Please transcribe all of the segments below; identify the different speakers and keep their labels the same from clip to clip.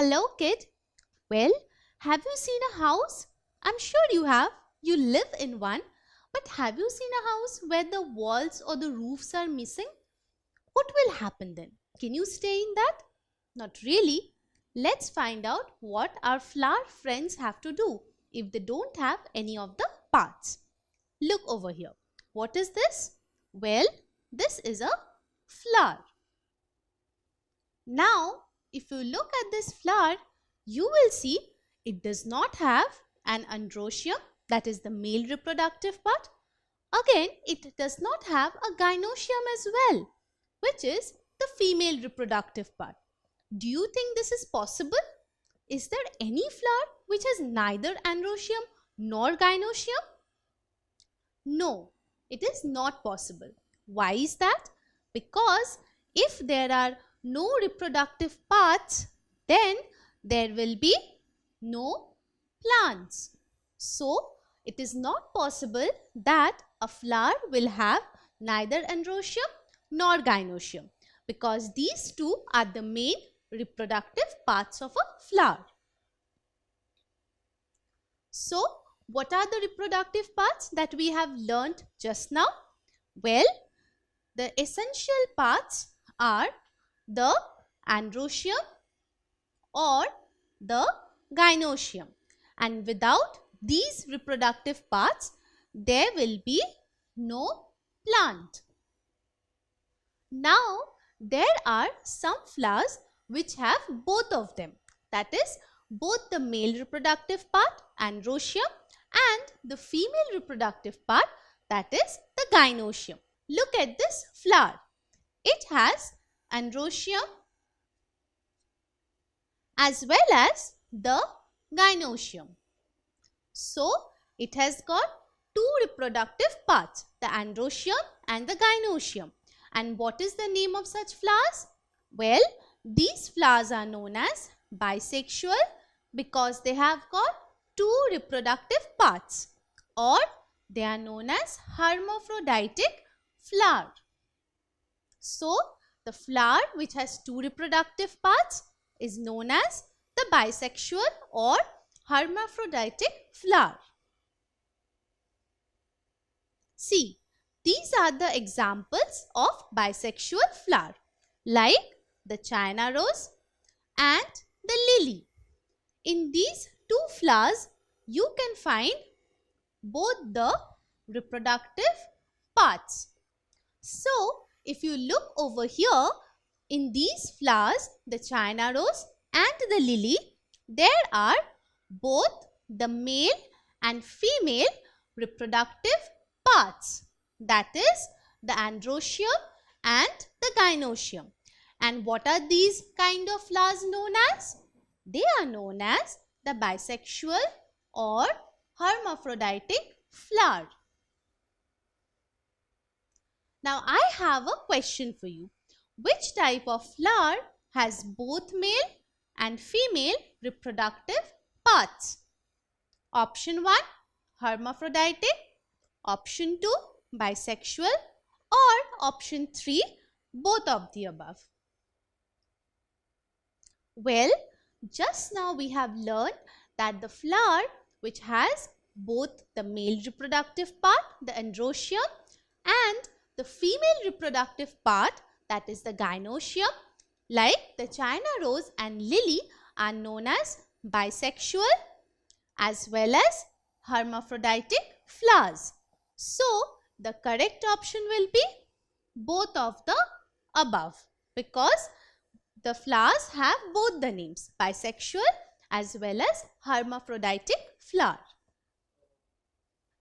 Speaker 1: Hello, kid. Well, have you seen a house? I'm sure you have. You live in one. But have you seen a house where the walls or the roofs are missing? What will happen then? Can you stay in that? Not really. Let's find out what our flower friends have to do if they don't have any of the parts. Look over here. What is this? Well, this is a flower. Now, if you look at this flower, you will see it does not have an androecium, that is the male reproductive part. Again, it does not have a gynoecium as well, which is the female reproductive part. Do you think this is possible? Is there any flower which has neither androecium nor gynoecium? No, it is not possible. Why is that? Because if there are no reproductive parts, then there will be no plants. So, it is not possible that a flower will have neither androecium nor gynoecium, because these two are the main reproductive parts of a flower. So, what are the reproductive parts that we have learnt just now? Well, the essential parts are the androecium or the gynoecium, and without these reproductive parts there will be no plant. Now, there are some flowers which have both of them, that is both the male reproductive part androecium and the female reproductive part, that is the gynoecium. Look at this flower. It has androecium as well as the gynoecium. So, it has got two reproductive parts, the androecium and the gynoecium. And what is the name of such flowers? Well, these flowers are known as bisexual because they have got two reproductive parts, or they are known as hermaphroditic flower. So, the flower which has two reproductive parts is known as the bisexual or hermaphroditic flower. See, these are the examples of bisexual flower, like the China rose and the lily. In these two flowers, you can find both the reproductive parts. So, if you look over here, in these flowers, the China rose and the lily, there are both the male and female reproductive parts, that is the androecium and the gynoecium. And what are these kind of flowers known as? They are known as the bisexual or hermaphroditic flower. Now, I have a question for you. Which type of flower has both male and female reproductive parts? Option 1, hermaphroditic. Option 2, bisexual. Or option 3, both of the above. Well, just now we have learned that the flower which has both the male reproductive part, the androecium, and the female reproductive part, that is the gynoecium, like the China rose and lily, are known as bisexual as well as hermaphroditic flowers. So, the correct option will be both of the above, because the flowers have both the names, bisexual as well as hermaphroditic flower.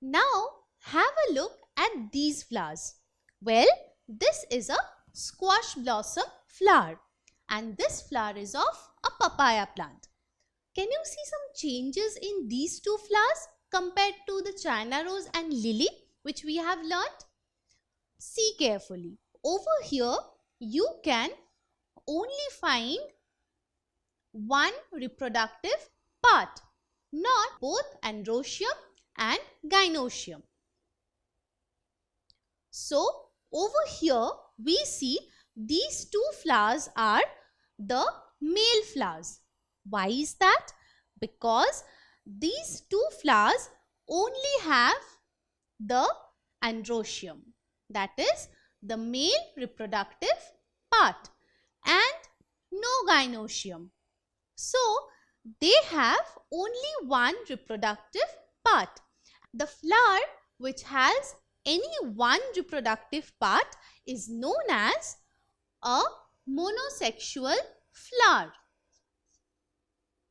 Speaker 1: Now, have a look at these flowers. Well, this is a squash blossom flower, and this flower is of a papaya plant. Can you see some changes in these two flowers compared to the China rose and lily which we have learnt? See carefully. Over here, you can only find one reproductive part, not both androecium and gynoecium. So, over here we see these two flowers are the male flowers, Why is that? Because these two flowers only have the androecium, that is the male reproductive part, and no gynoecium. So they have only one reproductive part. The flower which has any one reproductive part is known as a monosexual flower.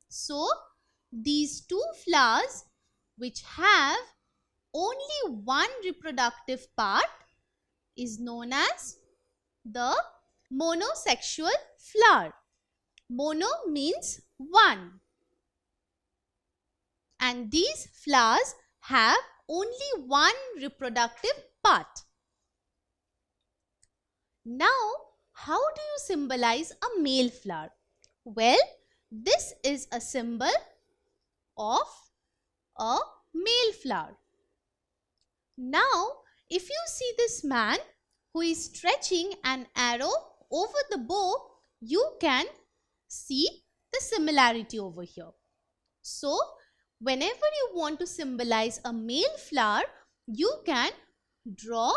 Speaker 1: So these two flowers which have only one reproductive part is known as the monosexual flower. Mono means one, and these flowers have only one reproductive part. Now, how do you symbolize a male flower? Well, this is a symbol of a male flower. Now, if you see this man who is stretching an arrow over the bow, you can see the similarity over here. So, whenever you want to symbolize a male flower, you can draw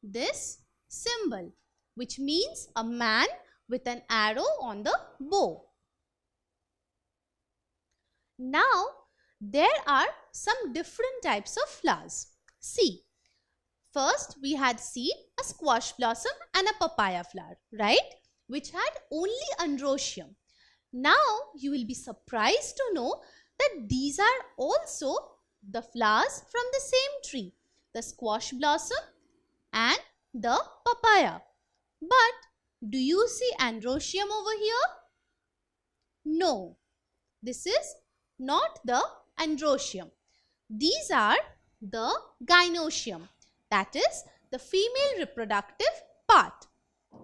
Speaker 1: this symbol, which means a man with an arrow on the bow. Now, there are some different types of flowers. See, first we had seen a squash blossom and a papaya flower, right? Which had only androecium. Now, you will be surprised to know that these are also the flowers from the same tree, the squash blossom and the papaya. But do you see androecium over here? No, this is not the androecium. These are the gynoecium, that is the female reproductive part.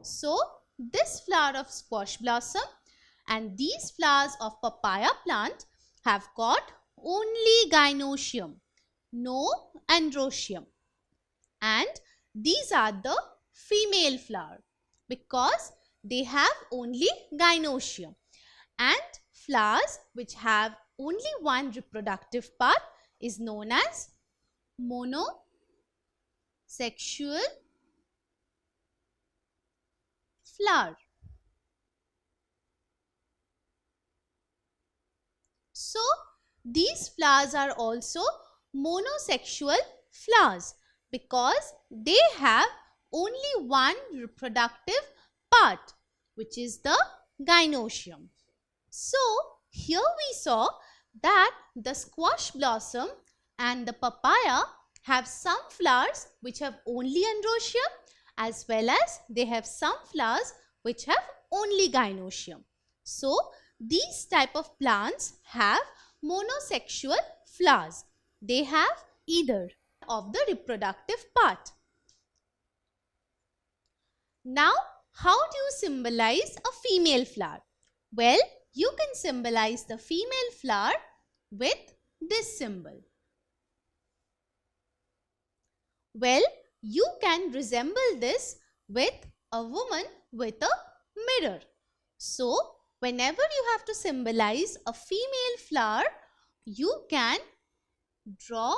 Speaker 1: So this flower of squash blossom and these flowers of papaya plant have got only gynoecium, no androecium, and these are the female flower because they have only gynoecium, and flowers which have only one reproductive part is known as monosexual flower. So these flowers are also monosexual flowers because they have only one reproductive part, which is the gynoecium. So here we saw that the squash blossom and the papaya have some flowers which have only androecium, as well as they have some flowers which have only gynoecium. So these type of plants have monosexual flowers. They have either of the reproductive part. Now, how do you symbolize a female flower? Well, you can symbolize the female flower with this symbol. Well, you can resemble this with a woman with a mirror. So, whenever you have to symbolize a female flower, you can draw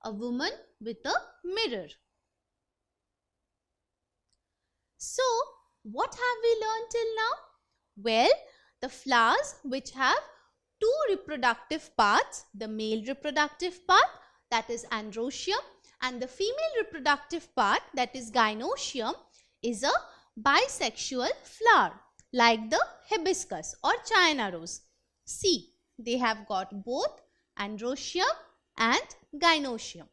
Speaker 1: a woman with a mirror. So, what have we learned till now? Well, the flowers which have two reproductive parts, the male reproductive part, that is androecium, and the female reproductive part, that is gynoecium, is a bisexual flower like the hibiscus or China rose. See, they have got both androecium and gynoecium.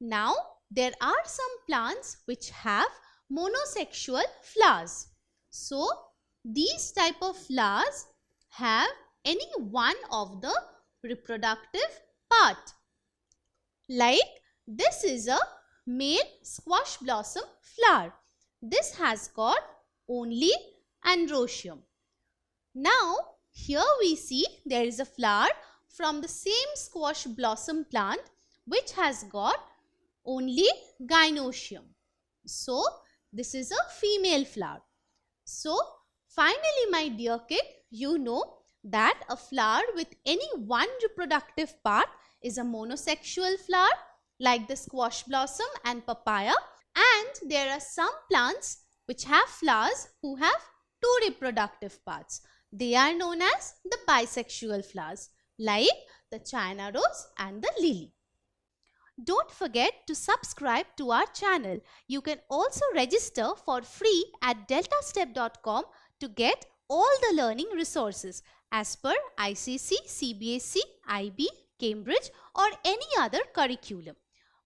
Speaker 1: Now, there are some plants which have monosexual flowers. So, these type of flowers have any one of the reproductive part. Like this is a male squash blossom flower. This has got only androecium. Now, here we see there is a flower from the same squash blossom plant which has got only gynoecium. So, this is a female flower. So, finally my dear kid, you know that a flower with any one reproductive part is a monosexual flower like the squash blossom and papaya, and there are some plants which have flowers who have two reproductive parts. They are known as the bisexual flowers like the China rose and the lily. Don't forget to subscribe to our channel. You can also register for free at deltastep.com to get all the learning resources as per ICC, CBSE, IB, Cambridge or any other curriculum.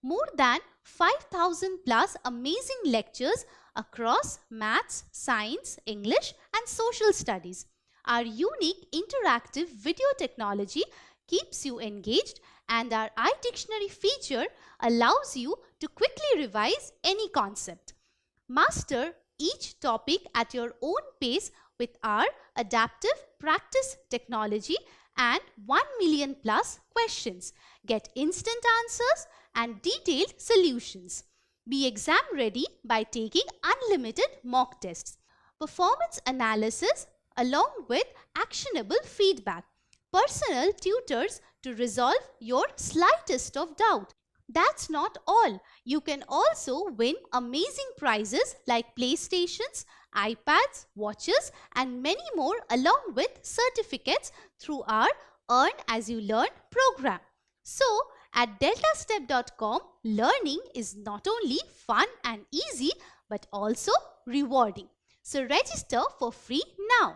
Speaker 1: More than 5,000 plus amazing lectures across maths, science, English and social studies. Our unique interactive video technology keeps you engaged, and our iDictionary feature allows you to quickly revise any concept. Master each topic at your own pace with our adaptive practice technology and 1 million plus questions. Get instant answers and detailed solutions. Be exam ready by taking unlimited mock tests, performance analysis along with actionable feedback, personal tutors to resolve your slightest of doubt. That's not all. You can also win amazing prizes like PlayStations, iPads, watches and many more along with certificates through our Earn As You Learn program. So, at deltastep.com, learning is not only fun and easy but also rewarding. So, register for free now.